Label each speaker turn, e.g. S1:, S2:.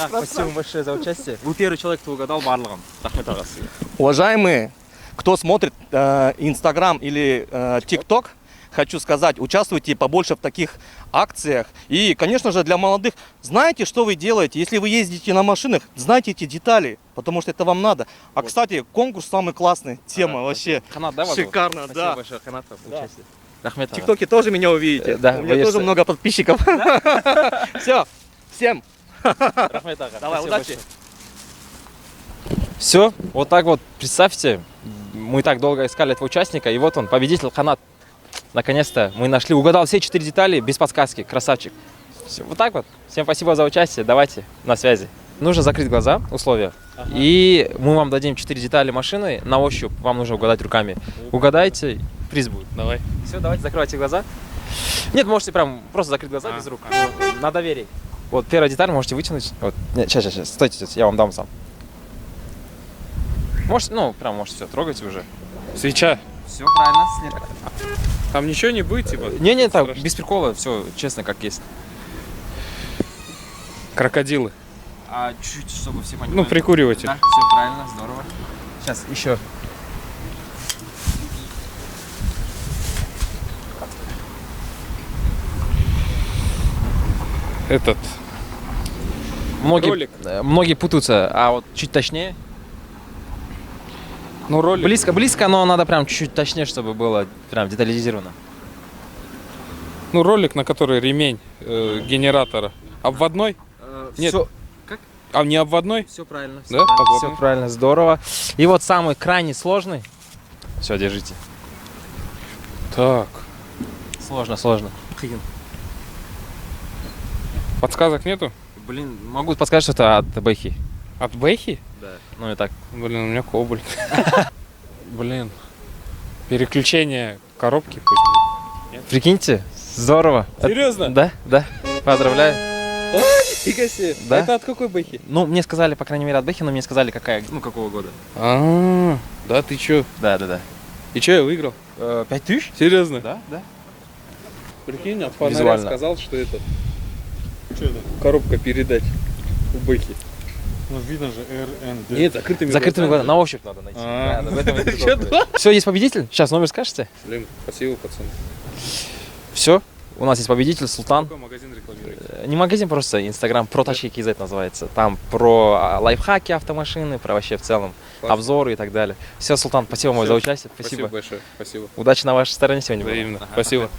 S1: Спасибо большое за участие. Вы первый человек, кто угадал барлығын. Рахмет аға сізге.
S2: Уважаемые, кто смотрит Инстаграм или ТикТок, хочу сказать, участвуйте побольше в таких акциях. И, конечно же, для молодых, знаете, что вы делаете. Если вы ездите на машинах, знайте эти детали, потому что это вам надо. А, кстати, конкурс самый классный. Тема вообще
S1: Қанат, да,
S2: шикарно,
S1: Спасибо
S2: да.
S1: большое, Қанат, за
S2: Да.
S1: участие. Рахмет
S2: В
S1: аға.
S2: ТикТоке тоже меня увидите.
S1: Да,
S2: У меня
S1: боишься.
S2: тоже много подписчиков. Все, всем.
S1: Рахмет аға.
S2: Давай,
S1: Спасибо
S2: удачи.
S1: большое. Все, вот так вот, представьте, мы так долго искали этого участника, и вот он, победитель Қанат. Наконец-то мы нашли, угадал все 4 детали без подсказки, красавчик. Все, вот так вот. Всем спасибо за участие, давайте, на связи. Нужно закрыть глаза, условия. И мы вам дадим 4 детали машины на ощупь, вам нужно угадать руками. Угадайте, приз будет.
S3: Давай.
S1: Все, давайте, закрывайте глаза. Нет, можете прям просто закрыть глаза без рук, на доверие. Вот первая деталь можете вытянуть. Вот. Нет, сейчас, стойте, я вам дам сам. Можете, ну, прям можете все, трогайте уже.
S3: Свеча.
S1: Все правильно, слегка.
S3: Там ничего не будет, типа?
S1: Не, так,
S3: Страшно.
S1: без прикола, все честно, как есть.
S3: Крокодилы.
S1: А чуть, чтобы все понимали.
S3: Ну, прикуриватель.
S1: Да, все правильно, здорово. Сейчас еще.
S3: Этот. Ролик.
S1: Многие путаются, а вот чуть точнее.
S3: Ну, ролик.
S1: Близко, но надо прям чуть-чуть точнее, чтобы было прям детализировано.
S3: Ну, ролик, на который ремень генератора. Обводной? Нет.
S1: Все,
S3: А не обводной?
S1: все правильно.
S3: Да?
S1: Все правильно, здорово. И вот самый крайний сложный. Все, держите.
S3: Так.
S1: Сложно.
S3: Подсказок нету?
S1: Блин, могу подсказать, что это от Бэхи.
S3: От Бэхи?
S1: Да. Ну и так.
S3: Блин, у меня кобальт. Блин. Переключение коробки пусть
S1: Прикиньте, здорово.
S3: будет. Серьезно?
S1: Да. Поздравляю.
S3: Фига себе.
S1: Да?
S3: Это от какой Бэхи?
S1: Ну, мне сказали, по крайней мере, от Бэхи, но мне сказали, какого года.
S3: Да ты чё?
S1: Да.
S3: И чё я выиграл?
S1: 5000?
S3: Серьезно?
S1: Да.
S3: Прикинь, от фонаря
S1: Визуально.
S3: сказал, что это... Что это? Коробка передач у Бэхи.
S4: Ну, видно же РНД.
S3: Нет, закрытыми
S1: Закрытыми глазами. На ощупь надо найти.
S3: А.
S1: Да, в этом и
S3: Чё
S1: прикол. Все, есть победитель. Сейчас номер скажете?
S3: Блин, спасибо, пацаны.
S1: Все. У нас есть победитель, Султан.
S3: Какой магазин рекламируете?
S1: Не магазин, просто Инстаграм, про тачки KZ называется. Там про лайфхаки автомашины, про вообще в целом
S3: Классно.
S1: обзоры и так далее. Все, Султан, спасибо вам за участие.
S3: Спасибо большое. Спасибо.
S1: Удачи на вашей стороне сегодня. было.
S3: Взаимно.
S1: Ага.
S3: Спасибо.